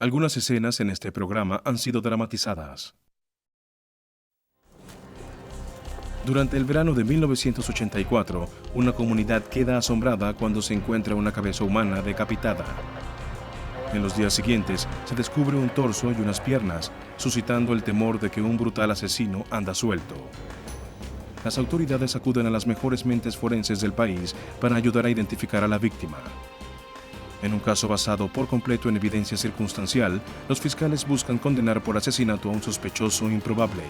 Algunas escenas en este programa han sido dramatizadas. Durante el verano de 1984, una comunidad queda asombrada cuando se encuentra una cabeza humana decapitada. En los días siguientes, se descubre un torso y unas piernas, suscitando el temor de que un brutal asesino anda suelto. Las autoridades acuden a las mejores mentes forenses del país para ayudar a identificar a la víctima. En un caso basado por completo en evidencia circunstancial, los fiscales buscan condenar por asesinato a un sospechoso improbable.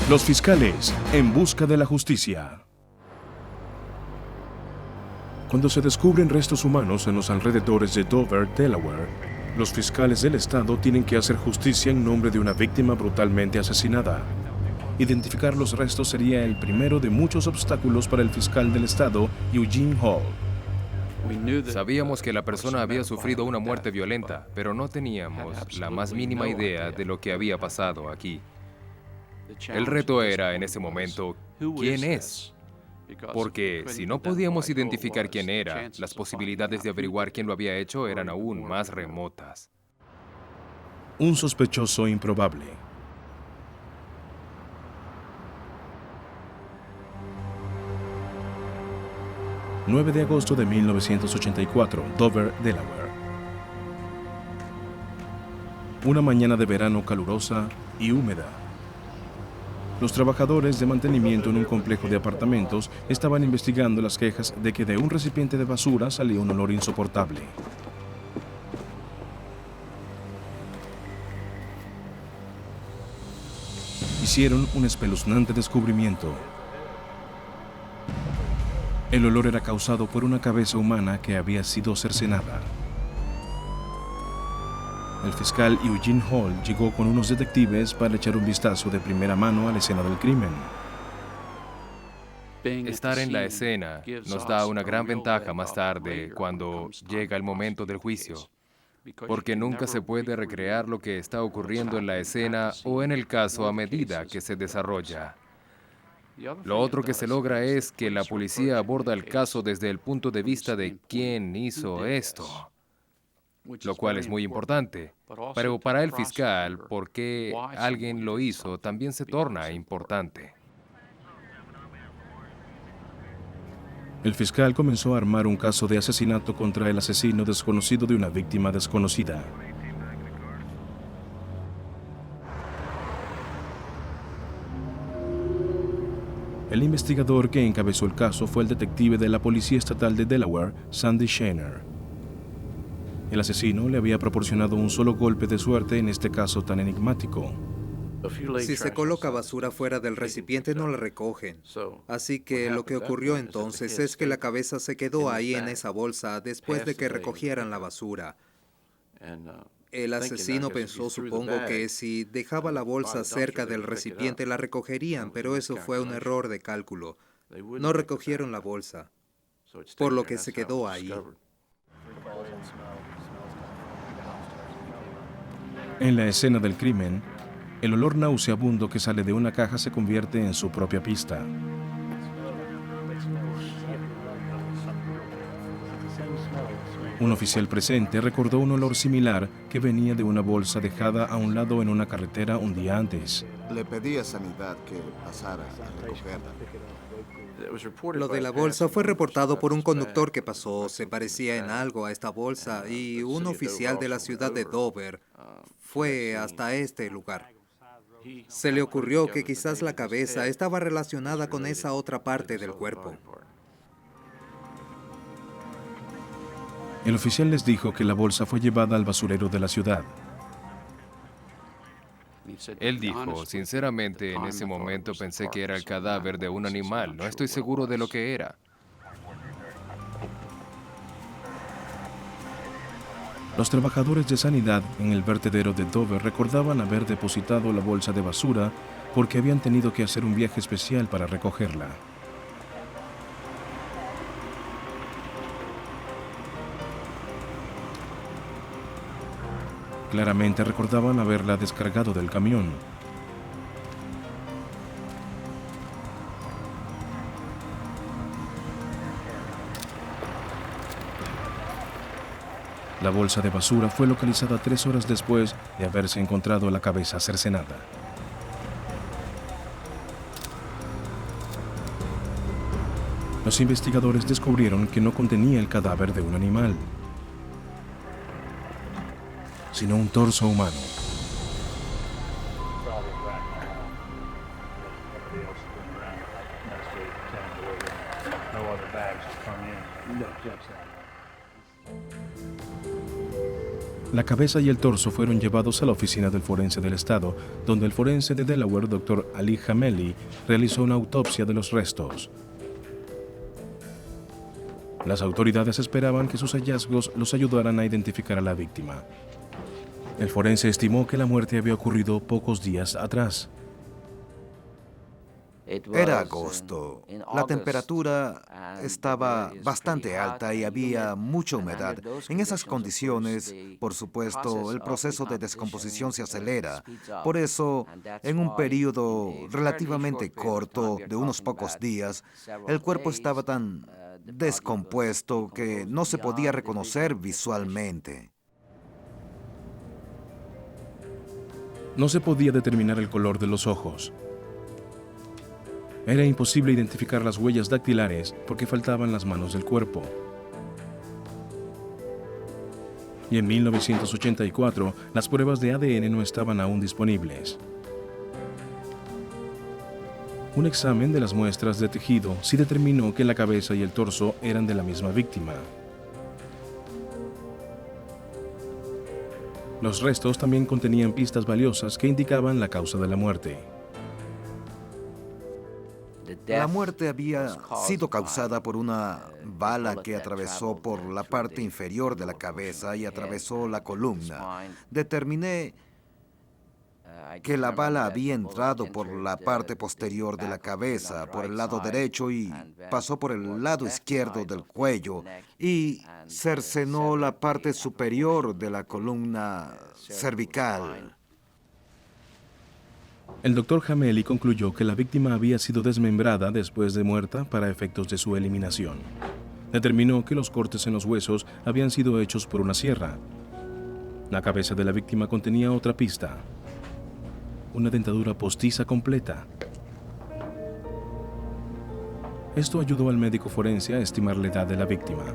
Los fiscales en busca de la justicia. Cuando se descubren restos humanos en los alrededores de Dover, Delaware, los fiscales del estado tienen que hacer justicia en nombre de una víctima brutalmente asesinada. Identificar los restos sería el primero de muchos obstáculos para el fiscal del estado, Eugene Hall. Sabíamos que la persona había sufrido una muerte violenta, pero no teníamos la más mínima idea de lo que había pasado aquí. El reto era, en ese momento, ¿quién es? Porque si no podíamos identificar quién era, las posibilidades de averiguar quién lo había hecho eran aún más remotas. Un sospechoso improbable. ...9 de agosto de 1984, Dover, Delaware. Una mañana de verano calurosa y húmeda. Los trabajadores de mantenimiento en un complejo de apartamentos estaban investigando las quejas de que de un recipiente de basura salía un olor insoportable. Hicieron un espeluznante descubrimiento. El olor era causado por una cabeza humana que había sido cercenada. El fiscal Eugene Hall llegó con unos detectives para echar un vistazo de primera mano a la escena del crimen. Estar en la escena nos da una gran ventaja más tarde, cuando llega el momento del juicio, porque nunca se puede recrear lo que está ocurriendo en la escena o en el caso a medida que se desarrolla. Lo otro que se logra es que la policía aborda el caso desde el punto de vista de quién hizo esto, lo cual es muy importante. Pero para el fiscal, por qué alguien lo hizo también se torna importante. El fiscal comenzó a armar un caso de asesinato contra el asesino desconocido de una víctima desconocida. El investigador que encabezó el caso fue el detective de la Policía Estatal de Delaware, Sandy Shaner. El asesino le había proporcionado un solo golpe de suerte en este caso tan enigmático. Si se coloca basura fuera del recipiente, no la recogen. Así que lo que ocurrió entonces es que la cabeza se quedó ahí en esa bolsa después de que recogieran la basura. El asesino pensó, supongo, que si dejaba la bolsa cerca del recipiente la recogerían, pero eso fue un error de cálculo. No recogieron la bolsa, por lo que se quedó ahí. En la escena del crimen, el olor nauseabundo que sale de una caja se convierte en su propia pista. Un oficial presente recordó un olor similar que venía de una bolsa dejada a un lado en una carretera un día antes. Le pedí a Sanidad que pasara a recogerla. Lo de la bolsa fue reportado por un conductor que pasó. Se parecía en algo a esta bolsa y un oficial de la ciudad de Dover fue hasta este lugar. Se le ocurrió que quizás la cabeza estaba relacionada con esa otra parte del cuerpo. El oficial les dijo que la bolsa fue llevada al basurero de la ciudad. Él dijo, sinceramente, en ese momento pensé que era el cadáver de un animal. No estoy seguro de lo que era. Los trabajadores de sanidad en el vertedero de Dover recordaban haber depositado la bolsa de basura porque habían tenido que hacer un viaje especial para recogerla. Claramente recordaban haberla descargado del camión. La bolsa de basura fue localizada 3 horas después de haberse encontrado la cabeza cercenada. Los investigadores descubrieron que no contenía el cadáver de un animal, sino un torso humano. La cabeza y el torso fueron llevados a la oficina del forense del estado, donde el forense de Delaware, Dr. Ali Hameli, realizó una autopsia de los restos. Las autoridades esperaban que sus hallazgos los ayudaran a identificar a la víctima. El forense estimó que la muerte había ocurrido pocos días atrás. Era agosto. La temperatura estaba bastante alta y había mucha humedad. En esas condiciones, por supuesto, el proceso de descomposición se acelera. Por eso, en un periodo relativamente corto, de unos pocos días, el cuerpo estaba tan descompuesto que no se podía reconocer visualmente. No se podía determinar el color de los ojos. Era imposible identificar las huellas dactilares porque faltaban las manos del cuerpo. Y en 1984, las pruebas de ADN no estaban aún disponibles. Un examen de las muestras de tejido sí determinó que la cabeza y el torso eran de la misma víctima. Los restos también contenían pistas valiosas que indicaban la causa de la muerte. La muerte había sido causada por una bala que atravesó por la parte inferior de la cabeza y atravesó la columna. Determiné que la bala había entrado por la parte posterior de la cabeza, por el lado derecho, y pasó por el lado izquierdo del cuello y cercenó la parte superior de la columna cervical. El doctor Hameli concluyó que la víctima había sido desmembrada después de muerta para efectos de su eliminación. Determinó que los cortes en los huesos habían sido hechos por una sierra. La cabeza de la víctima contenía otra pista: una dentadura postiza completa. Esto ayudó al médico forense a estimar la edad de la víctima.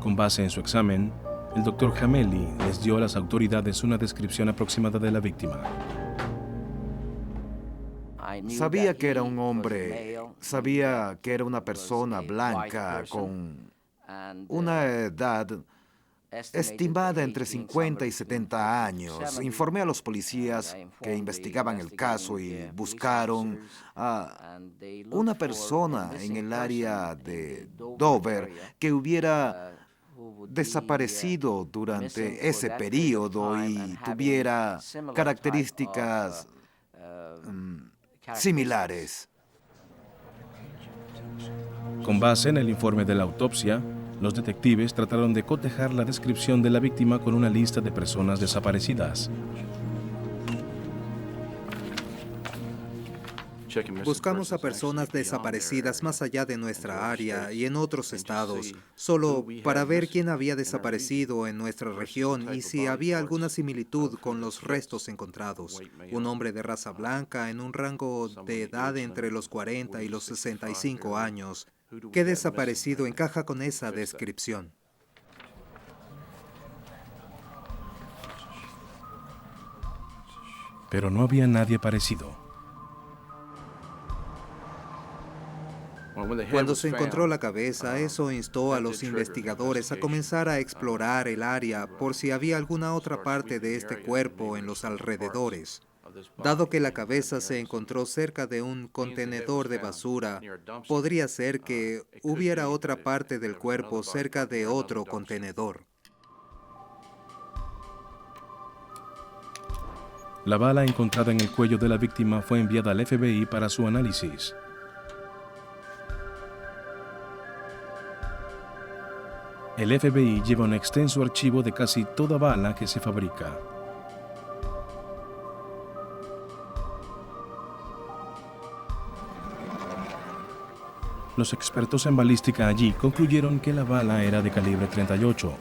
Con base en su examen, el doctor Hameli les dio a las autoridades una descripción aproximada de la víctima. Sabía que era un hombre, sabía que era una persona blanca con una edad estimada entre 50 y 70 años. Informé a los policías que investigaban el caso y buscaron a una persona en el área de Dover que hubiera desaparecido durante ese periodo y tuviera características similares. Con base en el informe de la autopsia, los detectives trataron de cotejar la descripción de la víctima con una lista de personas desaparecidas. Buscamos a personas desaparecidas más allá de nuestra área y en otros estados, solo para ver quién había desaparecido en nuestra región y si había alguna similitud con los restos encontrados. Un hombre de raza blanca en un rango de edad entre los 40 y los 65 años, que desaparecido encaja con esa descripción. Pero no había nadie parecido. Cuando se encontró la cabeza, eso instó a los investigadores a comenzar a explorar el área por si había alguna otra parte de este cuerpo en los alrededores. Dado que la cabeza se encontró cerca de un contenedor de basura, podría ser que hubiera otra parte del cuerpo cerca de otro contenedor. La bala encontrada en el cuello de la víctima fue enviada al FBI para su análisis. El FBI lleva un extenso archivo de casi toda bala que se fabrica. Los expertos en balística allí concluyeron que la bala era de calibre 38.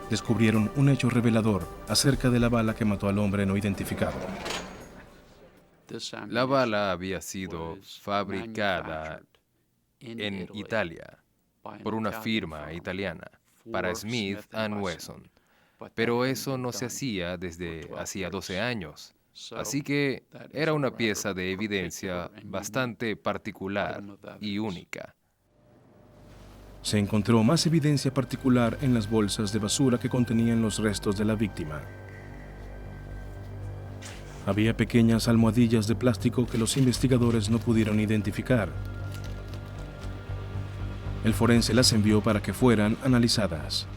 Descubrieron un hecho revelador acerca de la bala que mató al hombre no identificado. La bala había sido fabricada en Italia por una firma italiana para Smith & Wesson, pero eso no se hacía desde hacía 12 años. Así que era una pieza de evidencia bastante particular y única. Se encontró más evidencia particular en las bolsas de basura que contenían los restos de la víctima. Había pequeñas almohadillas de plástico que los investigadores no pudieron identificar. El forense las envió para que fueran analizadas.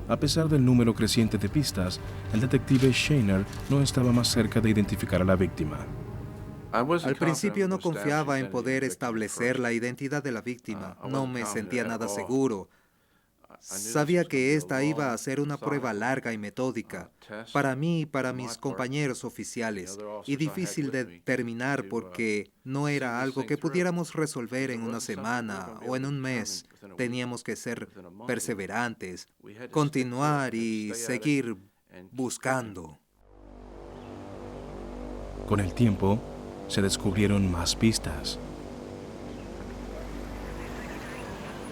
A pesar del número creciente de pistas, el detective Shaner no estaba más cerca de identificar a la víctima. Al principio no confiaba en poder establecer la identidad de la víctima. No me sentía nada seguro. Sabía que esta iba a ser una prueba larga y metódica, para mí y para mis compañeros oficiales, y difícil de determinar porque no era algo que pudiéramos resolver en una semana o en un mes. Teníamos que ser perseverantes, continuar y seguir buscando. Con el tiempo, se descubrieron más pistas.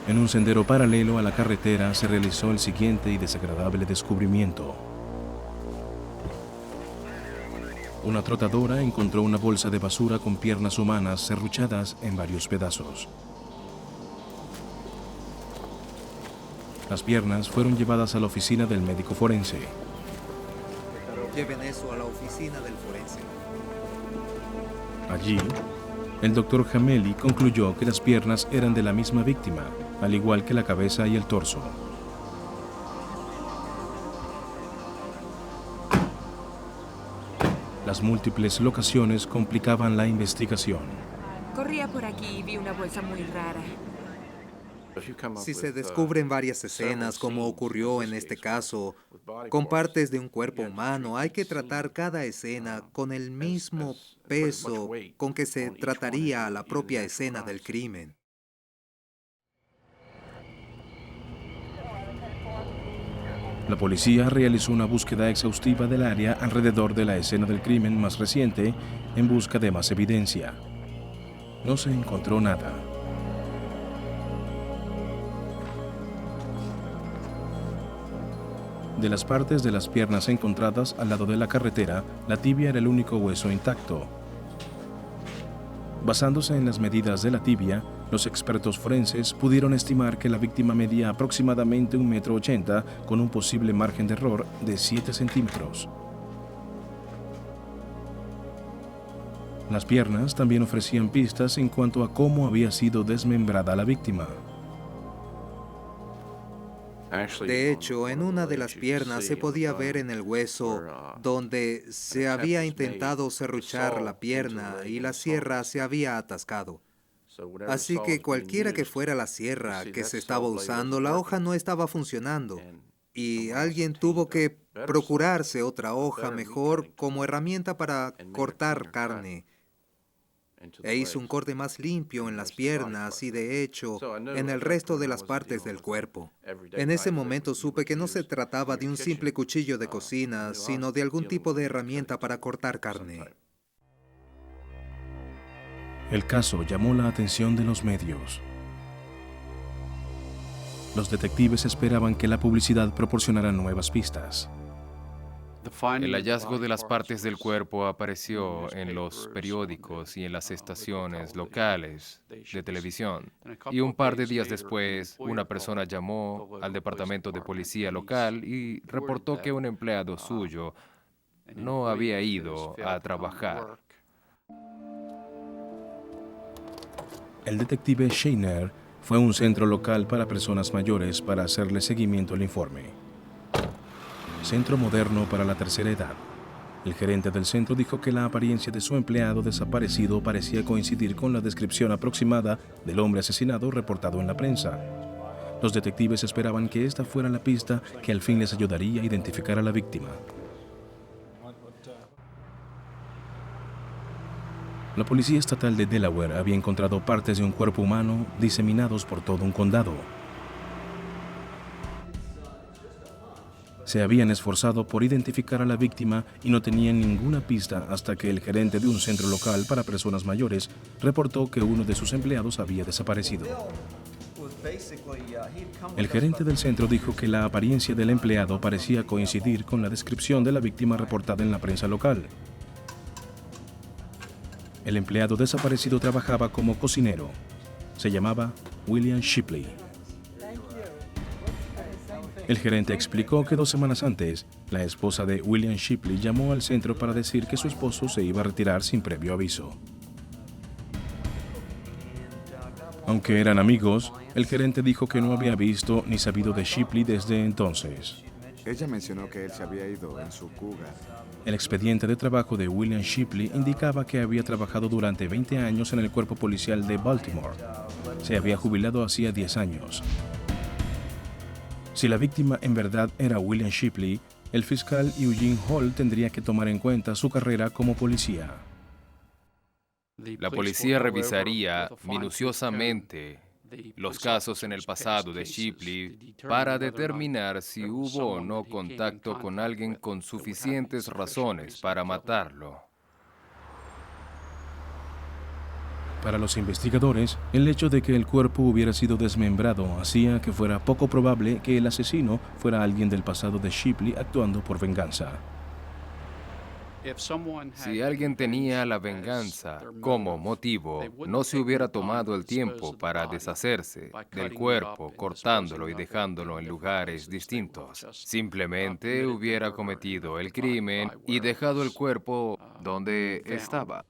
En un sendero paralelo a la carretera se realizó el siguiente y desagradable descubrimiento. Una trotadora encontró una bolsa de basura con piernas humanas serruchadas en varios pedazos. Las piernas fueron llevadas a la oficina del médico forense. Lleven eso a la oficina del forense. Allí, el doctor Jameli concluyó que las piernas eran de la misma víctima, al igual que la cabeza y el torso. Las múltiples locaciones complicaban la investigación. Corría por aquí y vi una bolsa muy rara. Si se descubren varias escenas, como ocurrió en este caso, con partes de un cuerpo humano, hay que tratar cada escena con el mismo peso con que se trataría la propia escena del crimen. La policía realizó una búsqueda exhaustiva del área alrededor de la escena del crimen más reciente en busca de más evidencia. No se encontró nada. De las partes de las piernas encontradas al lado de la carretera, la tibia era el único hueso intacto. Basándose en las medidas de la tibia, los expertos forenses pudieron estimar que la víctima medía aproximadamente 1,80 m con un posible margen de error de 7 centímetros. Las piernas también ofrecían pistas en cuanto a cómo había sido desmembrada la víctima. De hecho, en una de las piernas se podía ver en el hueso donde se había intentado serruchar la pierna y la sierra se había atascado. Así que cualquiera que fuera la sierra que se estaba usando, la hoja no estaba funcionando y alguien tuvo que procurarse otra hoja mejor como herramienta para cortar carne. E hizo un corte más limpio en las piernas y, de hecho, en el resto de las partes del cuerpo. En ese momento supe que no se trataba de un simple cuchillo de cocina, sino de algún tipo de herramienta para cortar carne. El caso llamó la atención de los medios. Los detectives esperaban que la publicidad proporcionara nuevas pistas. El hallazgo de las partes del cuerpo apareció en los periódicos y en las estaciones locales de televisión. Y un par de días después, una persona llamó al departamento de policía local y reportó que un empleado suyo no había ido a trabajar. El detective Shaner fue a un centro local para personas mayores para hacerle seguimiento al informe. Centro moderno para la tercera edad. El gerente del centro dijo que la apariencia de su empleado desaparecido parecía coincidir con la descripción aproximada del hombre asesinado reportado en la prensa. Los detectives esperaban que esta fuera la pista que al fin les ayudaría a identificar a la víctima. La policía estatal de Delaware había encontrado partes de un cuerpo humano diseminados por todo un condado. Se habían esforzado por identificar a la víctima y no tenían ninguna pista hasta que el gerente de un centro local para personas mayores reportó que uno de sus empleados había desaparecido. El gerente del centro dijo que la apariencia del empleado parecía coincidir con la descripción de la víctima reportada en la prensa local. El empleado desaparecido trabajaba como cocinero. Se llamaba William Shipley. El gerente explicó que 2 semanas antes, la esposa de William Shipley llamó al centro para decir que su esposo se iba a retirar sin previo aviso. Aunque eran amigos, el gerente dijo que no había visto ni sabido de Shipley desde entonces. Ella mencionó que él se había ido en su Cougar. El expediente de trabajo de William Shipley indicaba que había trabajado durante 20 años en el cuerpo policial de Baltimore. Se había jubilado hacía 10 años. Si la víctima en verdad era William Shipley, el fiscal Eugene Hall tendría que tomar en cuenta su carrera como policía. La policía revisaría minuciosamente los casos en el pasado de Shipley para determinar si hubo o no contacto con alguien con suficientes razones para matarlo. Para los investigadores, el hecho de que el cuerpo hubiera sido desmembrado hacía que fuera poco probable que el asesino fuera alguien del pasado de Shipley actuando por venganza. Si alguien tenía la venganza como motivo, no se hubiera tomado el tiempo para deshacerse del cuerpo, cortándolo y dejándolo en lugares distintos. Simplemente hubiera cometido el crimen y dejado el cuerpo donde estaba.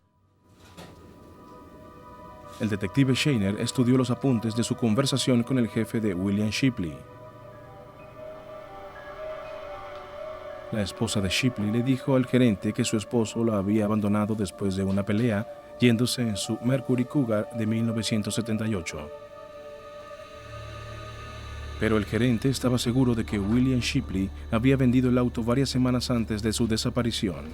El detective Shainer estudió los apuntes de su conversación con el jefe de William Shipley. La esposa de Shipley le dijo al gerente que su esposo la había abandonado después de una pelea, yéndose en su Mercury Cougar de 1978. Pero el gerente estaba seguro de que William Shipley había vendido el auto varias semanas antes de su desaparición.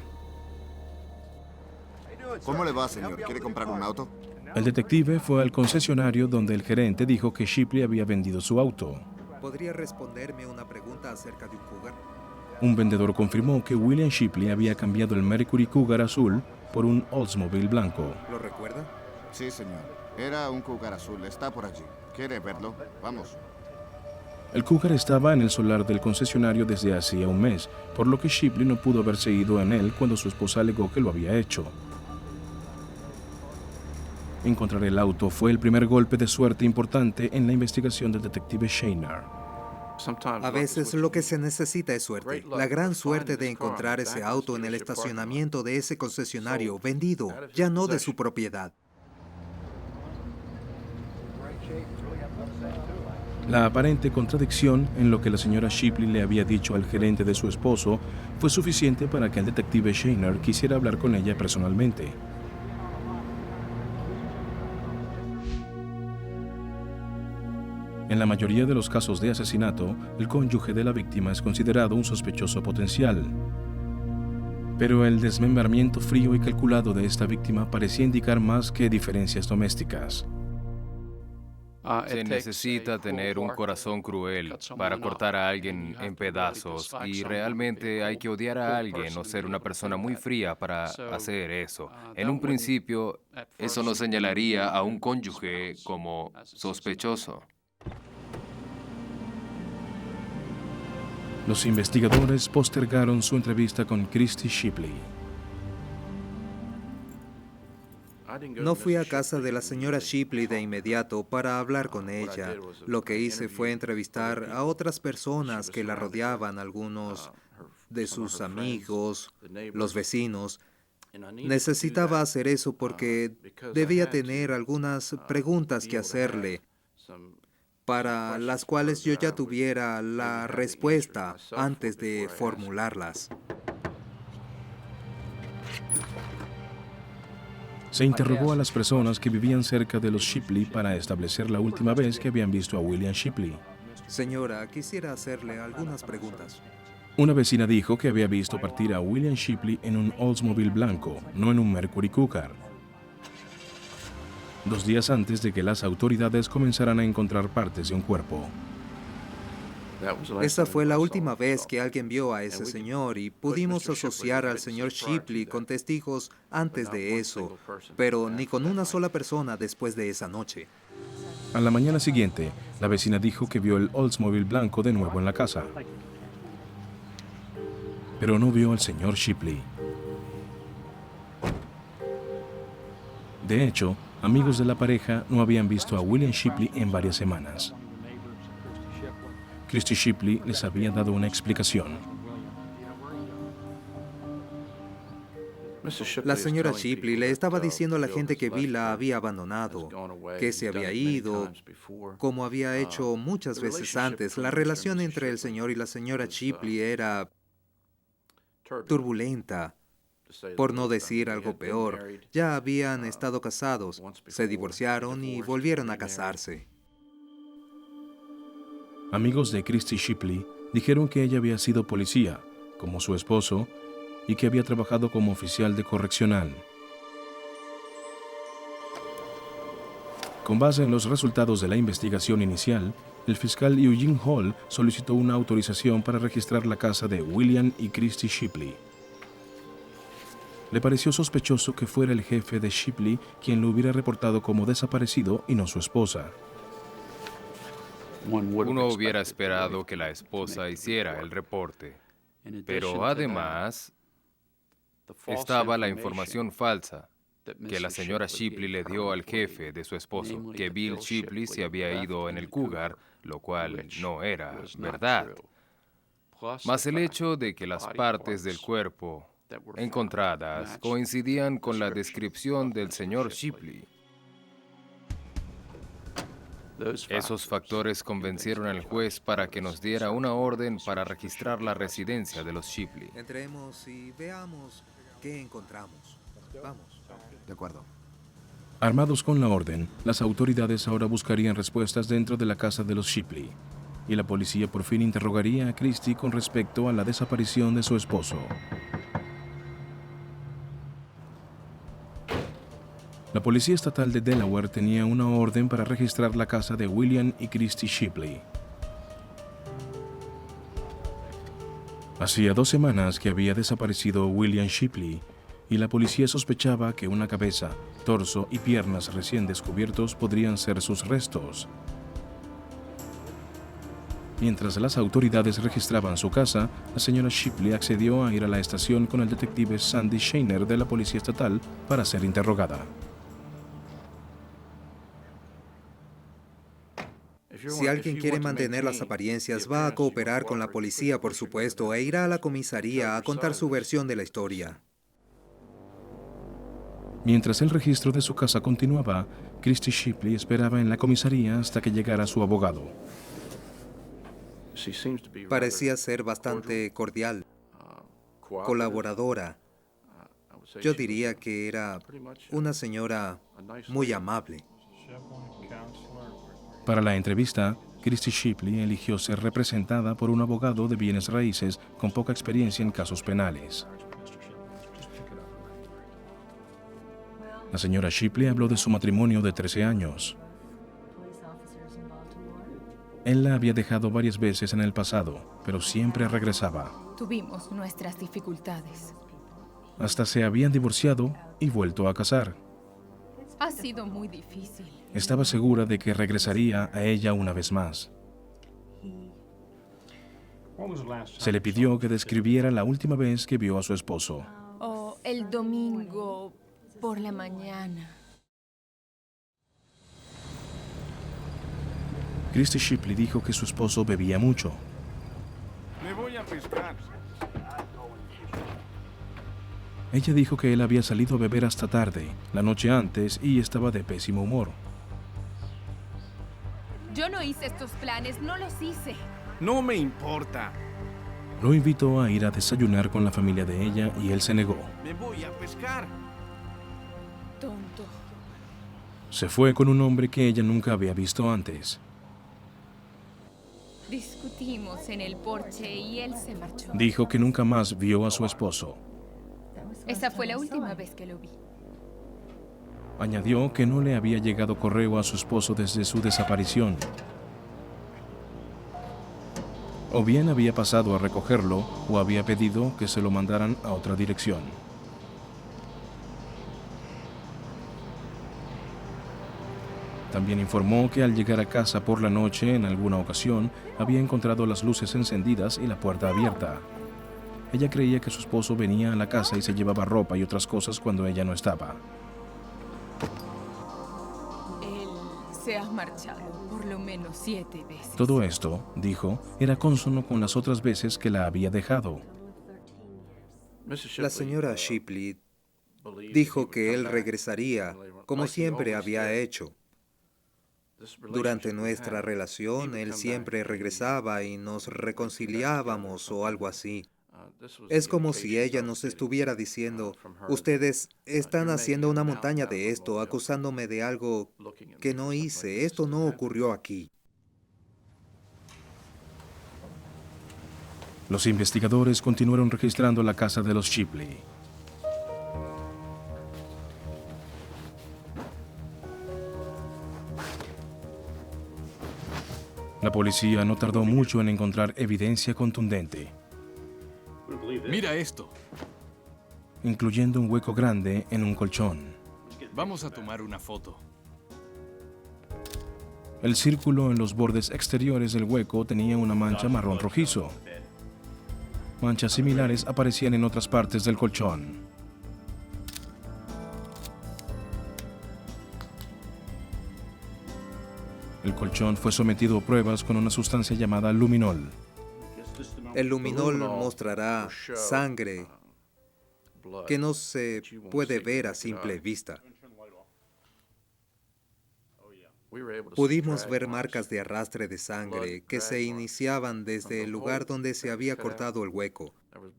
¿Cómo le va, señor? ¿Quiere comprar un auto? El detective fue al concesionario donde el gerente dijo que Shipley había vendido su auto. ¿Podría responderme una pregunta acerca de un Cougar? Un vendedor confirmó que William Shipley había cambiado el Mercury Cougar azul por un Oldsmobile blanco. ¿Lo recuerda? Sí, señor. Era un Cougar azul. Está por allí. ¿Quiere verlo? Vamos. El Cougar estaba en el solar del concesionario desde hacía un mes, por lo que Shipley no pudo haberse ido en él cuando su esposa alegó que lo había hecho. Encontrar el auto fue el primer golpe de suerte importante en la investigación del detective Shainer. A veces lo que se necesita es suerte. La gran suerte de encontrar ese auto en el estacionamiento de ese concesionario vendido, ya no de su propiedad. La aparente contradicción en lo que la señora Shipley le había dicho al gerente de su esposo fue suficiente para que el detective Shainer quisiera hablar con ella personalmente. En la mayoría de los casos de asesinato, el cónyuge de la víctima es considerado un sospechoso potencial. Pero el desmembramiento frío y calculado de esta víctima parecía indicar más que diferencias domésticas. Se necesita tener un corazón cruel para cortar a alguien en pedazos y realmente hay que odiar a alguien o ser una persona muy fría para hacer eso. En un principio, eso no señalaría a un cónyuge como sospechoso. Los investigadores postergaron su entrevista con Christy Shipley. No fui a casa de la señora Shipley de inmediato para hablar con ella. Lo que hice fue entrevistar a otras personas que la rodeaban, algunos de sus amigos, los vecinos. Necesitaba hacer eso porque debía tener algunas preguntas que hacerle, para las cuales yo ya tuviera la respuesta antes de formularlas. Se interrogó a las personas que vivían cerca de los Shipley para establecer la última vez que habían visto a William Shipley. Señora, quisiera hacerle algunas preguntas. Una vecina dijo que había visto partir a William Shipley en un Oldsmobile blanco, no en un Mercury Cougar. 2 días antes de que las autoridades comenzaran a encontrar partes de un cuerpo. Esa fue la última vez que alguien vio a ese señor y pudimos asociar al señor Shipley con testigos antes de eso, pero ni con una sola persona después de esa noche. A la mañana siguiente, la vecina dijo que vio el Oldsmobile blanco de nuevo en la casa, pero no vio al señor Shipley. De hecho, amigos de la pareja no habían visto a William Shipley en varias semanas. Christy Shipley les había dado una explicación. La señora Shipley le estaba diciendo a la gente que Bill la había abandonado, que se había ido, como había hecho muchas veces antes. La relación entre el señor y la señora Shipley era turbulenta, por no decir algo peor. Ya habían estado casados, se divorciaron y volvieron a casarse. Amigos de Christy Shipley dijeron que ella había sido policía, como su esposo, y que había trabajado como oficial de correccional. Con base en los resultados de la investigación inicial, el fiscal Eugene Hall solicitó una autorización para registrar la casa de William y Christy Shipley. Le pareció sospechoso que fuera el jefe de Shipley quien lo hubiera reportado como desaparecido y no su esposa. Uno hubiera esperado que la esposa hiciera el reporte, pero además estaba la información falsa que la señora Shipley le dio al jefe de su esposo, que Bill Shipley se había ido en el Cougar, lo cual no era verdad. Más el hecho de que las partes del cuerpo encontradas coincidían con la descripción del señor Shipley. Esos factores convencieron al juez para que nos diera una orden para registrar la residencia de los Shipley. Entremos y veamos qué encontramos. Vamos. De acuerdo. Armados con la orden, las autoridades ahora buscarían respuestas dentro de la casa de los Shipley, y la policía por fin interrogaría a Christy con respecto a la desaparición de su esposo. La Policía Estatal de Delaware tenía una orden para registrar la casa de William y Christy Shipley. Hacía 2 semanas que había desaparecido William Shipley, y la policía sospechaba que una cabeza, torso y piernas recién descubiertos podrían ser sus restos. Mientras las autoridades registraban su casa, la señora Shipley accedió a ir a la estación con el detective Sandy Shainer de la Policía Estatal para ser interrogada. Si alguien quiere mantener las apariencias, va a cooperar con la policía, por supuesto, e irá a la comisaría a contar su versión de la historia. Mientras el registro de su casa continuaba, Christy Shipley esperaba en la comisaría hasta que llegara su abogado. Parecía ser bastante cordial, colaboradora. Yo diría que era una señora muy amable. Para la entrevista, Christy Shipley eligió ser representada por un abogado de bienes raíces con poca experiencia en casos penales. La señora Shipley habló de su matrimonio de 13 años. Él la había dejado varias veces en el pasado, pero siempre regresaba. Tuvimos nuestras dificultades. Hasta se habían divorciado y vuelto a casar. Ha sido muy difícil. Estaba segura de que regresaría a ella una vez más. Se le pidió que describiera la última vez que vio a su esposo. Oh, el domingo por la mañana. Christy Shipley dijo que su esposo bebía mucho. Me voy a pescar. Ella dijo que él había salido a beber hasta tarde, la noche antes, y estaba de pésimo humor. Yo no hice estos planes, no los hice. No me importa. Lo invitó a ir a desayunar con la familia de ella y él se negó. Me voy a pescar. Tonto. Se fue con un hombre que ella nunca había visto antes. Discutimos en el porche y él se marchó. Dijo que nunca más vio a su esposo. Esa fue la última vez que lo vi. Añadió que no le había llegado correo a su esposo desde su desaparición. O bien había pasado a recogerlo o había pedido que se lo mandaran a otra dirección. También informó que al llegar a casa por la noche, en alguna ocasión, había encontrado las luces encendidas y la puerta abierta. Ella creía que su esposo venía a la casa y se llevaba ropa y otras cosas cuando ella no estaba. Él se ha marchado por lo menos 7 veces. Todo esto, dijo, era cónsono con las otras veces que la había dejado. La señora Shipley dijo que él regresaría, como siempre había hecho. Durante nuestra relación, él siempre regresaba y nos reconciliábamos o algo así. Es como si ella nos estuviera diciendo, ustedes están haciendo una montaña de esto, acusándome de algo que no hice. Esto no ocurrió aquí. Los investigadores continuaron registrando la casa de los Shipley. La policía no tardó mucho en encontrar evidencia contundente, Mira esto. incluyendo un hueco grande en un colchón. Vamos a tomar una foto. El círculo en los bordes exteriores del hueco tenía una mancha marrón rojizo. Manchas similares aparecían en otras partes del colchón. El colchón fue sometido a pruebas con una sustancia llamada luminol. El luminol mostrará sangre que no se puede ver a simple vista. Pudimos ver marcas de arrastre de sangre que se iniciaban desde el lugar donde se había cortado el hueco.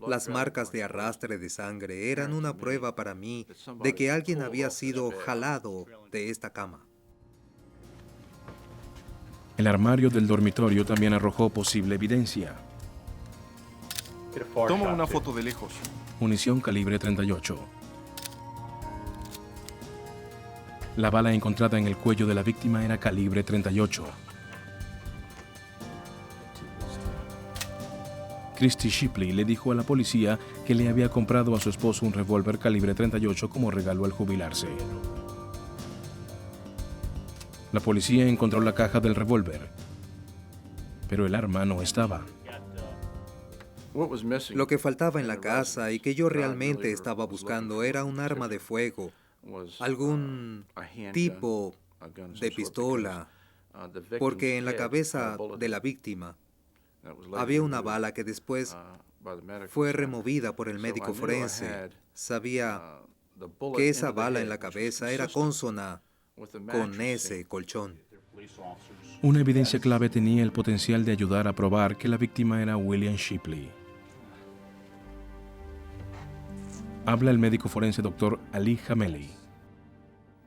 Las marcas de arrastre de sangre eran una prueba para mí de que alguien había sido jalado de esta cama. El armario del dormitorio también arrojó posible evidencia. Toma una foto de lejos. Munición calibre 38. La bala encontrada en el cuello de la víctima era calibre 38. Christy Shipley le dijo a la policía que le había comprado a su esposo un revólver calibre 38 como regalo al jubilarse. La policía encontró la caja del revólver, pero el arma no estaba. Lo que faltaba en la casa y que yo realmente estaba buscando era un arma de fuego, algún tipo de pistola, porque en la cabeza de la víctima había una bala que después fue removida por el médico forense. Sabía que esa bala en la cabeza era consona con ese colchón. Una evidencia clave tenía el potencial de ayudar a probar que la víctima era William Shipley. Habla el médico forense Dr. Ali Hameli.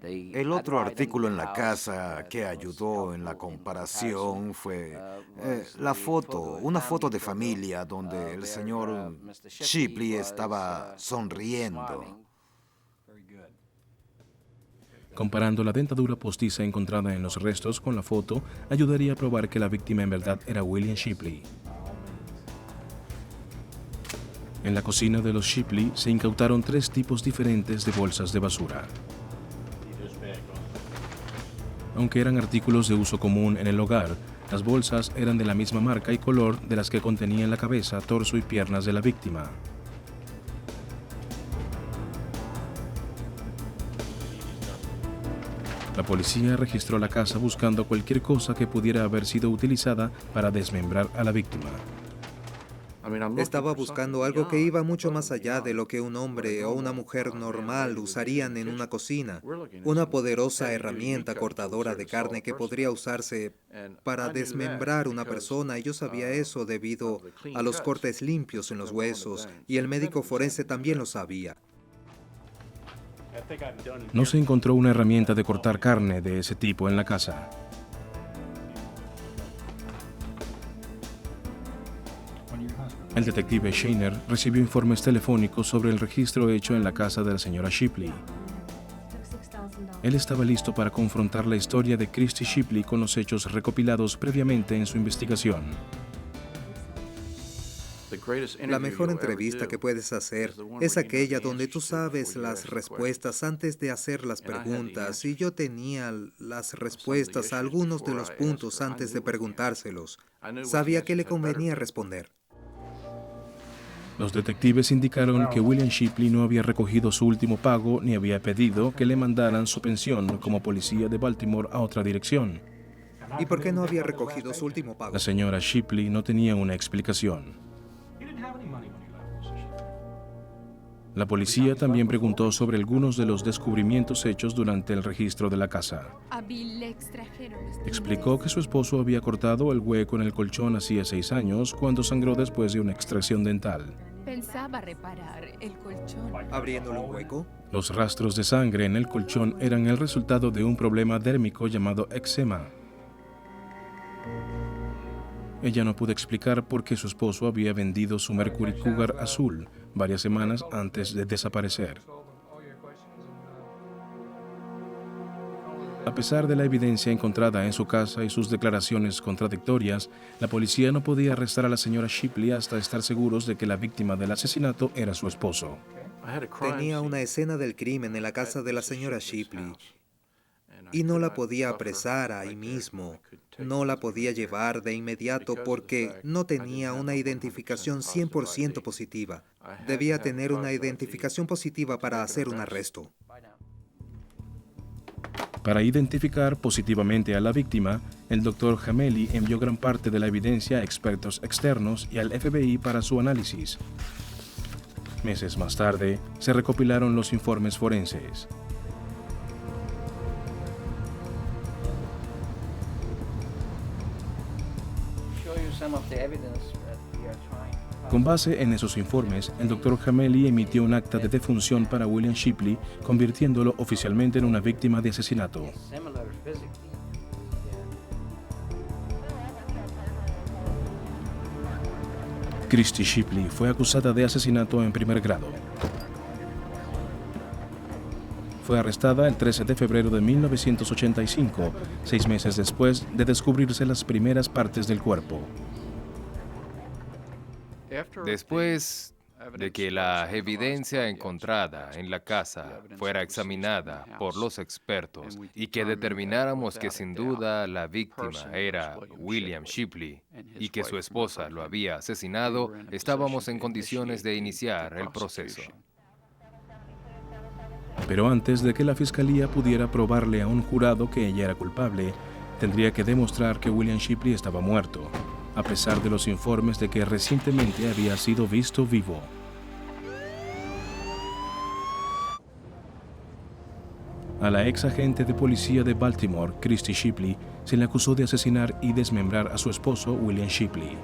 El otro artículo en la casa que ayudó en la comparación fue la foto, una foto de familia donde el señor Shipley estaba sonriendo. Comparando la dentadura postiza encontrada en los restos con la foto, ayudaría a probar que la víctima en verdad era William Shipley. En la cocina de los Shipley se incautaron 3 tipos diferentes de bolsas de basura. Aunque eran artículos de uso común en el hogar, las bolsas eran de la misma marca y color de las que contenían la cabeza, torso y piernas de la víctima. La policía registró la casa buscando cualquier cosa que pudiera haber sido utilizada para desmembrar a la víctima. Estaba buscando algo que iba mucho más allá de lo que un hombre o una mujer normal usarían en una cocina. Una poderosa herramienta cortadora de carne que podría usarse para desmembrar una persona, y yo sabía eso debido a los cortes limpios en los huesos, y el médico forense también lo sabía. No se encontró una herramienta de cortar carne de ese tipo en la casa. El detective Shainer recibió informes telefónicos sobre el registro hecho en la casa de la señora Shipley. Él estaba listo para confrontar la historia de Christy Shipley con los hechos recopilados previamente en su investigación. La mejor entrevista que puedes hacer es aquella donde tú sabes las respuestas antes de hacer las preguntas, y yo tenía las respuestas a algunos de los puntos antes de preguntárselos. Sabía que le convenía responder. Los detectives indicaron que William Shipley no había recogido su último pago ni había pedido que le mandaran su pensión como policía de Baltimore a otra dirección. ¿Y por qué no había recogido su último pago? La señora Shipley no tenía una explicación. La policía también preguntó sobre algunos de los descubrimientos hechos durante el registro de la casa. A Bill le extrajeron los Explicó que su esposo había cortado el hueco en el colchón hacía 6 años cuando sangró después de una extracción dental. Pensaba reparar el colchón. ¿Abriéndole un hueco? Los rastros de sangre en el colchón eran el resultado de un problema dérmico llamado eczema. Ella no pudo explicar por qué su esposo había vendido su Mercury Cougar azul varias semanas antes de desaparecer. A pesar de la evidencia encontrada en su casa y sus declaraciones contradictorias, la policía no podía arrestar a la señora Shipley hasta estar seguros de que la víctima del asesinato era su esposo. Tenía una escena del crimen en la casa de la señora Shipley y no la podía apresar ahí mismo. No la podía llevar de inmediato porque no tenía una identificación 100% positiva. Debía tener una identificación positiva para hacer un arresto. Para identificar positivamente a la víctima, el Dr. Jameli envió gran parte de la evidencia a expertos externos y al FBI para su análisis. Meses más tarde, se recopilaron los informes forenses. Con base en esos informes, el Dr. Jameli emitió un acta de defunción para William Shipley, convirtiéndolo oficialmente en una víctima de asesinato. Christy Shipley fue acusada de asesinato en primer grado. Fue arrestada el 13 de febrero de 1985, 6 meses después de descubrirse las primeras partes del cuerpo. Después de que la evidencia encontrada en la casa fuera examinada por los expertos y que determináramos que sin duda la víctima era William Shipley y que su esposa lo había asesinado, estábamos en condiciones de iniciar el proceso. Pero antes de que la fiscalía pudiera probarle a un jurado que ella era culpable, tendría que demostrar que William Shipley estaba muerto, a pesar de los informes de que recientemente había sido visto vivo. A la ex agente de policía de Baltimore, Christy Shipley, se le acusó de asesinar y desmembrar a su esposo, William Shipley.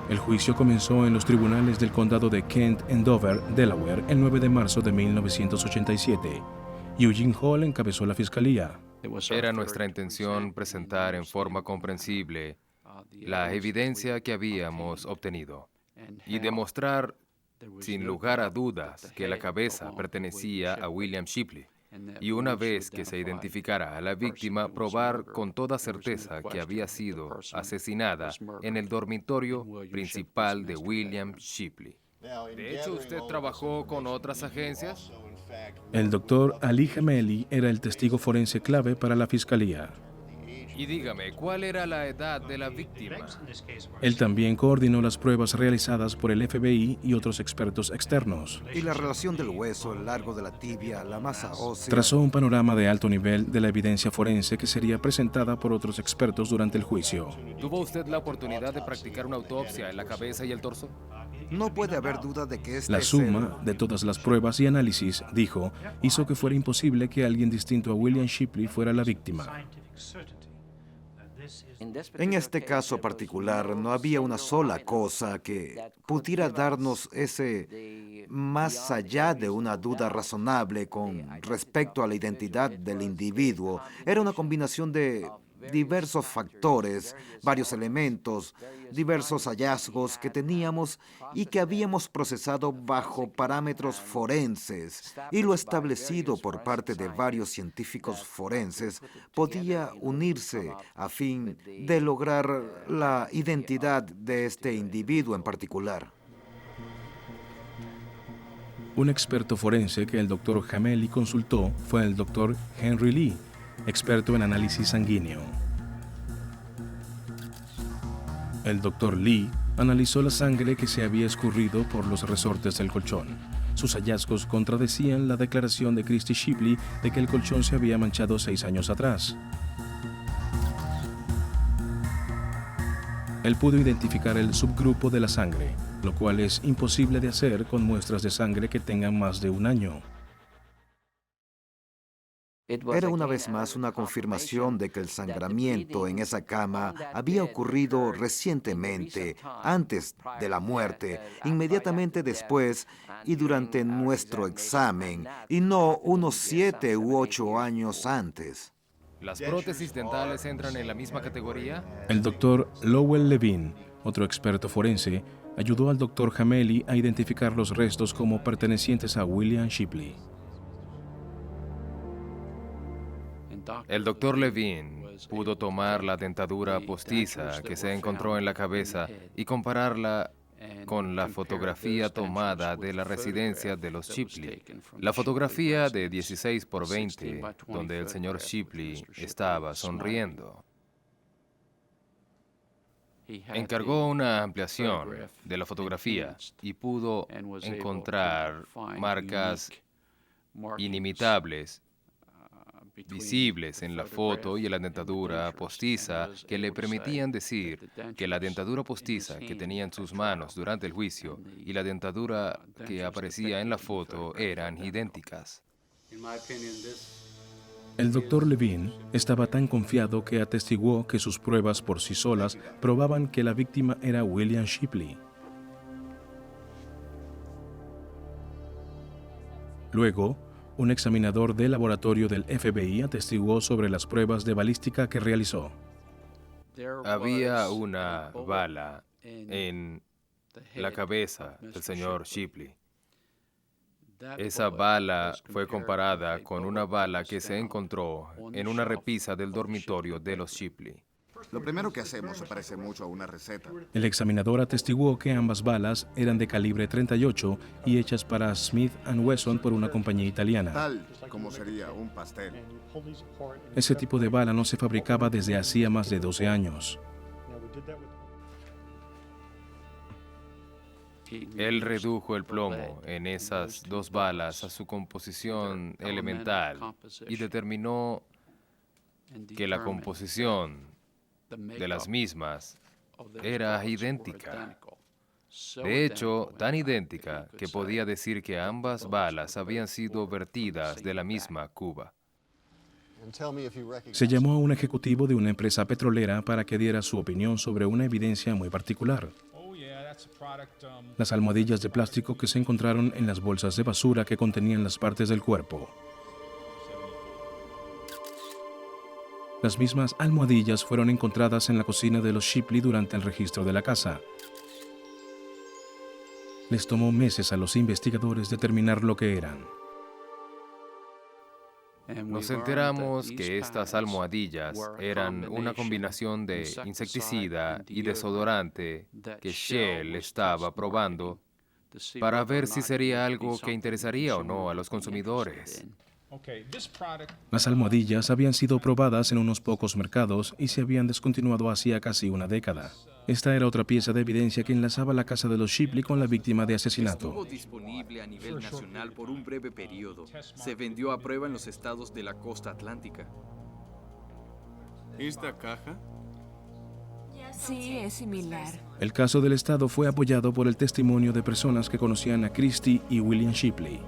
El juicio comenzó en los tribunales del condado de Kent en Dover, Delaware, el 9 de marzo de 1987. Eugene Hall encabezó la fiscalía. Era nuestra intención presentar en forma comprensible la evidencia que habíamos obtenido y demostrar sin lugar a dudas que la cabeza pertenecía a William Shipley. Y una vez que se identificara a la víctima, probar con toda certeza que había sido asesinada en el dormitorio principal de William Shipley. De hecho, ¿usted trabajó con otras agencias? El doctor Ali Jameli era el testigo forense clave para la fiscalía. Y dígame, ¿cuál era la edad de la víctima? Él también coordinó las pruebas realizadas por el FBI y otros expertos externos. Y la relación del hueso, el largo de la tibia, la masa ósea. Trazó un panorama de alto nivel de la evidencia forense que sería presentada por otros expertos durante el juicio. ¿Tuvo usted la oportunidad de practicar una autopsia en la cabeza y el torso? No puede haber duda de que La suma de todas las pruebas y análisis, dijo, hizo que fuera imposible que alguien distinto a William Shipley fuera la víctima. En este caso particular no había una sola cosa que pudiera darnos ese más allá de una duda razonable con respecto a la identidad del individuo. Era una combinación de diversos factores, varios elementos, diversos hallazgos que teníamos y que habíamos procesado bajo parámetros forenses, y lo establecido por parte de varios científicos forenses podía unirse a fin de lograr la identidad de este individuo en particular. Un experto forense que el doctor Jameli consultó fue el doctor Henry Lee, experto en análisis sanguíneo. El doctor Lee analizó la sangre que se había escurrido por los resortes del colchón. Sus hallazgos contradecían la declaración de Christy Shipley de que el colchón se había manchado 6 años atrás. Él pudo identificar el subgrupo de la sangre, lo cual es imposible de hacer con muestras de sangre que tengan más de 1 año. Era una vez más una confirmación de que el sangramiento en esa cama había ocurrido recientemente, antes de la muerte, inmediatamente después y durante nuestro examen, y no unos 7 u 8 años antes. ¿Las prótesis dentales entran en la misma categoría? El doctor Lowell Levine, otro experto forense, ayudó al doctor Jameli a identificar los restos como pertenecientes a William Shipley. El doctor Levine pudo tomar la dentadura postiza que se encontró en la cabeza y compararla con la fotografía tomada de la residencia de los Shipley. La fotografía de 16 por 20, donde el señor Shipley estaba sonriendo. Encargó una ampliación de la fotografía y pudo encontrar marcas inimitables visibles en la foto y en la dentadura postiza que le permitían decir que la dentadura postiza que tenía en sus manos durante el juicio y la dentadura que aparecía en la foto eran idénticas. El doctor Levine estaba tan confiado que atestiguó que sus pruebas por sí solas probaban que la víctima era William Shipley. Luego, un examinador del laboratorio del FBI atestiguó sobre las pruebas de balística que realizó. Había una bala en la cabeza del señor Shipley. Esa bala fue comparada con una bala que se encontró en una repisa del dormitorio de los Shipley. Lo primero que hacemos se parece mucho a una receta. El examinador atestiguó que ambas balas eran de calibre 38 y hechas para Smith & Wesson por una compañía italiana. Tal como sería un pastel. Ese tipo de bala no se fabricaba desde hacía más de 12 años. Él redujo el plomo en esas 2 balas a su composición elemental y determinó que la composición de las mismas era idéntica. De hecho, tan idéntica que podía decir que ambas balas habían sido vertidas de la misma cuba. Se llamó a un ejecutivo de una empresa petrolera para que diera su opinión sobre una evidencia muy particular. Las almohadillas de plástico que se encontraron en las bolsas de basura que contenían las partes del cuerpo. Las mismas almohadillas fueron encontradas en la cocina de los Shipley durante el registro de la casa. Les tomó meses a los investigadores determinar lo que eran. Nos enteramos que estas almohadillas eran una combinación de insecticida y desodorante que Shell estaba probando para ver si sería algo que interesaría o no a los consumidores. Las almohadillas habían sido probadas en unos pocos mercados y se habían descontinuado hacía casi una década. Esta era otra pieza de evidencia que enlazaba la casa de los Shipley con la víctima de asesinato. Estuvo disponible a nivel nacional por un breve periodo. Se vendió a prueba en los estados de la costa atlántica. ¿Esta caja? Sí, es similar. El caso del Estado fue apoyado por el testimonio de personas que conocían a Christie y William Shipley.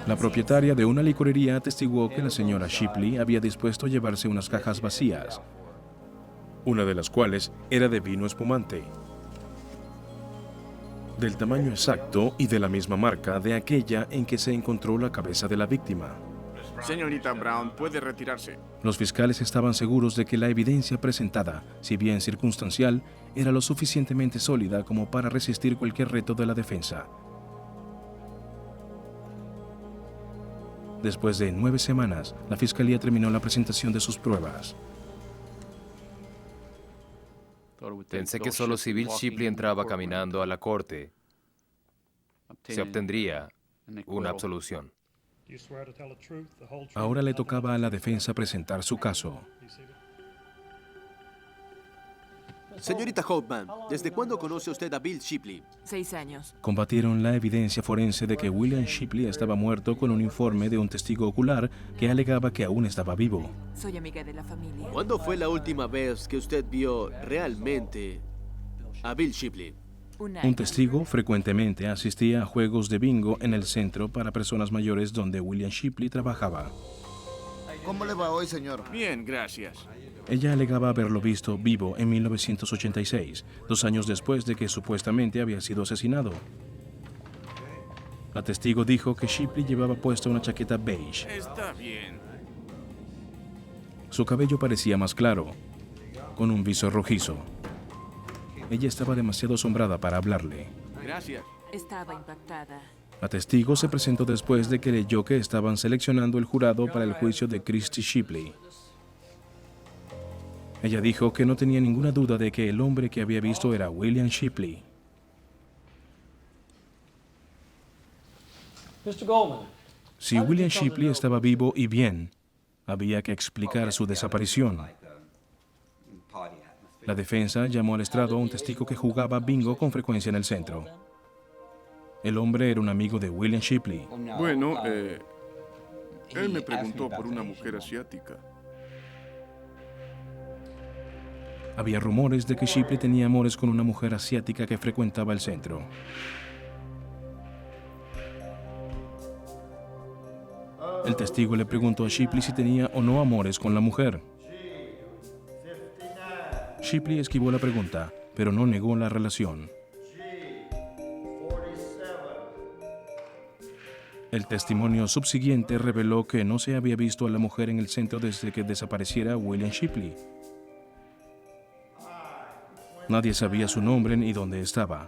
La propietaria de una licorería atestiguó que la señora Shipley había dispuesto llevarse unas cajas vacías, una de las cuales era de vino espumante, del tamaño exacto y de la misma marca de aquella en que se encontró la cabeza de la víctima. Señorita Brown, puede retirarse. Los fiscales estaban seguros de que la evidencia presentada, si bien circunstancial, era lo suficientemente sólida como para resistir cualquier reto de la defensa. Después de 9 semanas, la fiscalía terminó la presentación de sus pruebas. Pensé que solo si Bill Shipley entraba caminando a la corte, se obtendría una absolución. Ahora le tocaba a la defensa presentar su caso. Señorita Hoffman, ¿desde cuándo conoce usted a Bill Shipley? 6 años. Combatieron la evidencia forense de que William Shipley estaba muerto con un informe de un testigo ocular que alegaba que aún estaba vivo. Soy amiga de la familia. ¿Cuándo fue la última vez que usted vio realmente a Bill Shipley? Un testigo frecuentemente asistía a juegos de bingo en el centro para personas mayores donde William Shipley trabajaba. ¿Cómo le va hoy, señor? Bien, gracias. Ella alegaba haberlo visto vivo en 1986, 2 años después de que supuestamente había sido asesinado. La testigo dijo que Shipley llevaba puesta una chaqueta beige. Está bien. Su cabello parecía más claro, con un viso rojizo. Ella estaba demasiado asombrada para hablarle. Gracias. Estaba impactada. La testigo se presentó después de que leyó que estaban seleccionando el jurado para el juicio de Christie Shipley. Ella dijo que no tenía ninguna duda de que el hombre que había visto era William Shipley. Si William Shipley estaba vivo y bien, había que explicar su desaparición. La defensa llamó al estrado a un testigo que jugaba bingo con frecuencia en el centro. El hombre era un amigo de William Shipley. Bueno, él me preguntó por una mujer asiática. Había rumores de que Shipley tenía amores con una mujer asiática que frecuentaba el centro. El testigo le preguntó a Shipley si tenía o no amores con la mujer. Shipley esquivó la pregunta, pero no negó la relación. El testimonio subsiguiente reveló que no se había visto a la mujer en el centro desde que desapareciera William Shipley. Nadie sabía su nombre ni dónde estaba.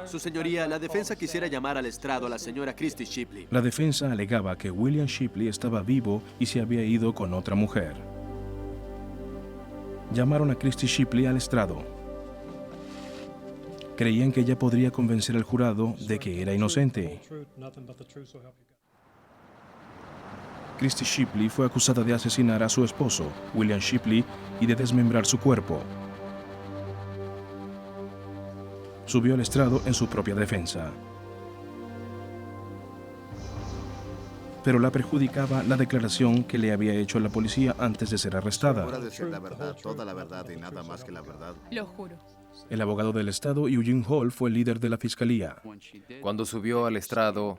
Su señoría, la defensa quisiera llamar al estrado a la señora Christie Shipley. La defensa alegaba que William Shipley estaba vivo y se había ido con otra mujer. Llamaron a Christie Shipley al estrado. Creían que ella podría convencer al jurado de que era inocente. Christie Shipley fue acusada de asesinar a su esposo, William Shipley, y de desmembrar su cuerpo. Subió al estrado en su propia defensa. Pero la perjudicaba la declaración que le había hecho la policía antes de ser arrestada. ¿Segura decir la verdad, toda la verdad y nada más que la verdad? Lo juro. El abogado del estado, Eugene Hall, fue el líder de la fiscalía. Cuando subió al estrado,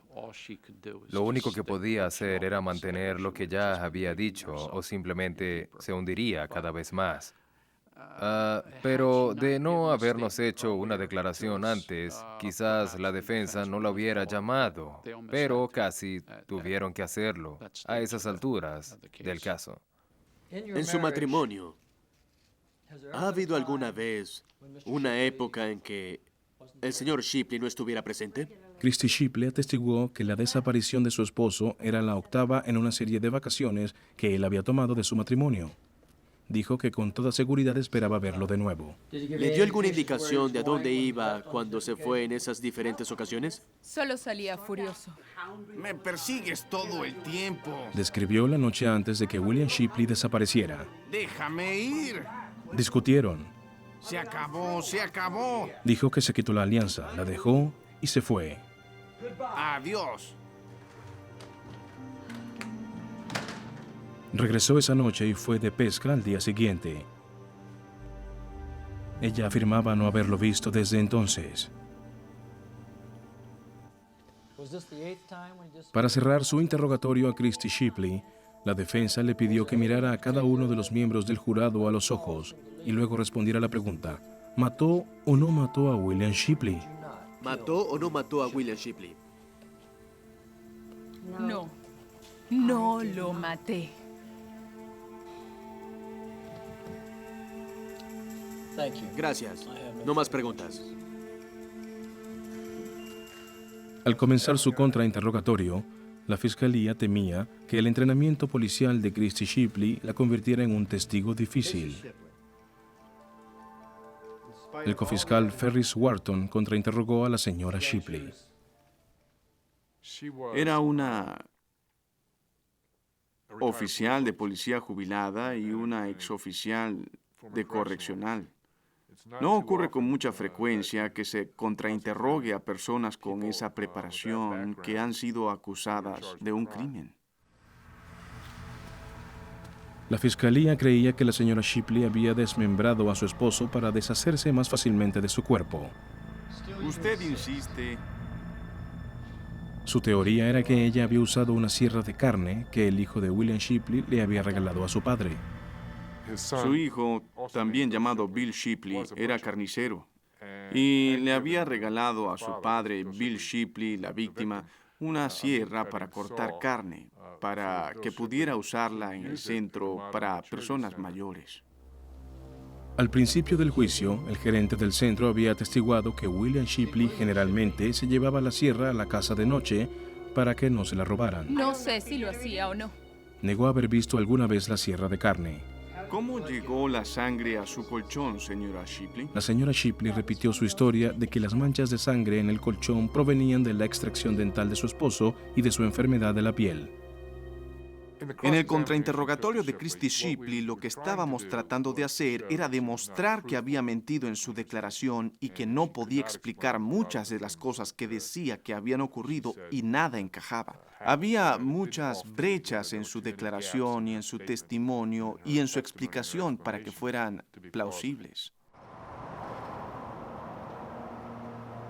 lo único que podía hacer era mantener lo que ya había dicho o simplemente se hundiría cada vez más. Pero de no habernos hecho una declaración antes, quizás la defensa no la hubiera llamado, pero casi tuvieron que hacerlo a esas alturas del caso. En su matrimonio, ¿ha habido alguna vez una época en que el señor Shipley no estuviera presente? Christie Shipley atestiguó que la desaparición de su esposo era la octava en una serie de vacaciones que él había tomado de su matrimonio. dijo que con toda seguridad esperaba verlo de nuevo. ¿Le dio alguna indicación de a dónde iba cuando se fue en esas diferentes ocasiones? Solo salía furioso. Me persigues todo el tiempo. Describió la noche antes de que William Shipley desapareciera. Déjame ir. Discutieron. Se acabó, se acabó. Dijo que se quitó la alianza, la dejó y se fue. Adiós. Regresó esa noche y fue de pesca al día siguiente. Ella afirmaba no haberlo visto desde entonces. Para cerrar su interrogatorio a Christy Shipley, la defensa le pidió que mirara a cada uno de los miembros del jurado a los ojos y luego respondiera a la pregunta: ¿mató o no mató a William Shipley? ¿Mató o no mató a William Shipley? No, no lo maté. Gracias. No más preguntas. Al comenzar su contrainterrogatorio, la fiscalía temía que el entrenamiento policial de Christy Shipley la convirtiera en un testigo difícil. El cofiscal Ferris Wharton contrainterrogó a la señora Shipley. Era una oficial de policía jubilada y una exoficial de correccional. No ocurre con mucha frecuencia que se contrainterrogue a personas con esa preparación que han sido acusadas de un crimen. La fiscalía creía que la señora Shipley había desmembrado a su esposo para deshacerse más fácilmente de su cuerpo. Usted insiste. Su teoría era que ella había usado una sierra de carne que el hijo de William Shipley le había regalado a su padre. Su hijo, también llamado Bill Shipley, era carnicero y le había regalado a su padre, Bill Shipley, la víctima, una sierra para cortar carne, para que pudiera usarla en el centro para personas mayores. Al principio del juicio, el gerente del centro había atestiguado que William Shipley generalmente se llevaba la sierra a la casa de noche para que no se la robaran. No sé si lo hacía o no. Negó haber visto alguna vez la sierra de carne. ¿Cómo llegó la sangre a su colchón, señora Shipley? La señora Shipley repitió su historia de que las manchas de sangre en el colchón provenían de la extracción dental de su esposo y de su enfermedad de la piel. En el contrainterrogatorio de Christy Shipley, lo que estábamos tratando de hacer era demostrar que había mentido en su declaración y que no podía explicar muchas de las cosas que decía que habían ocurrido y nada encajaba. Había muchas brechas en su declaración y en su testimonio y en su explicación para que fueran plausibles.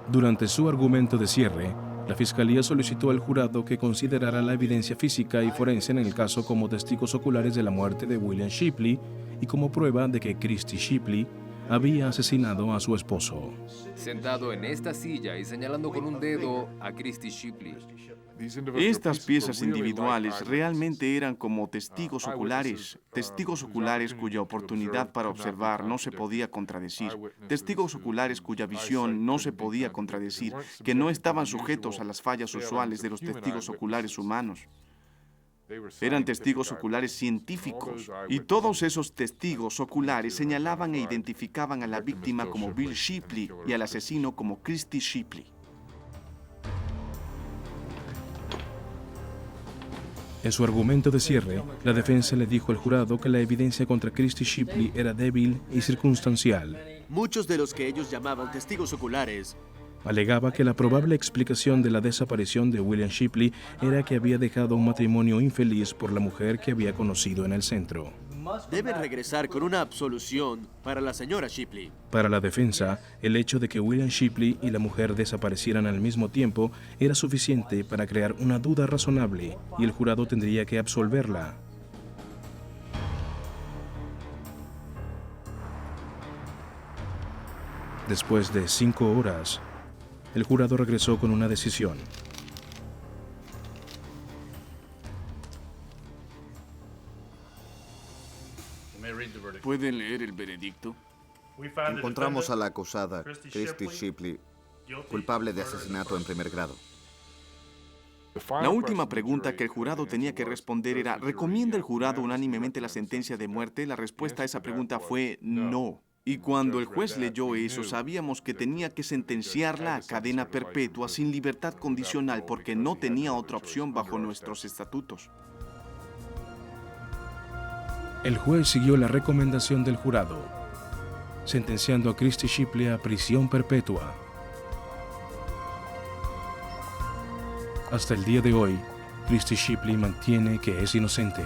Durante su argumento de cierre, la Fiscalía solicitó al jurado que considerara la evidencia física y forense en el caso como testigos oculares de la muerte de William Shipley y como prueba de que Christy Shipley había asesinado a su esposo. Sentado en esta silla y señalando con un dedo a Christy Shipley. Estas piezas individuales realmente eran como testigos oculares cuya oportunidad para observar no se podía contradecir, testigos oculares cuya visión no se podía contradecir, que no estaban sujetos a las fallas usuales de los testigos oculares humanos. Eran testigos oculares científicos, y todos esos testigos oculares señalaban e identificaban a la víctima como Bill Shipley y al asesino como Christy Shipley. En su argumento de cierre, la defensa le dijo al jurado que la evidencia contra Christy Shipley era débil y circunstancial. Muchos de los que ellos llamaban testigos oculares Alegaba que la probable explicación de la desaparición de William Shipley era que había dejado un matrimonio infeliz por la mujer que había conocido en el centro. deben regresar con una absolución para la señora Shipley. Para la defensa, el hecho de que William Shipley y la mujer desaparecieran al mismo tiempo era suficiente para crear una duda razonable y el jurado tendría que absolverla. Después de 5 horas, el jurado regresó con una decisión. ¿Pueden leer el veredicto? Encontramos a la acusada, Christy Shipley, culpable de asesinato en primer grado. La última pregunta que el jurado tenía que responder era, ¿recomienda el jurado unánimemente la sentencia de muerte? La respuesta a esa pregunta fue no. Y cuando el juez leyó eso, sabíamos que tenía que sentenciarla a cadena perpetua sin libertad condicional porque no tenía otra opción bajo nuestros estatutos. El juez siguió la recomendación del jurado, sentenciando a Christy Shipley a prisión perpetua. Hasta el día de hoy, Christy Shipley mantiene que es inocente.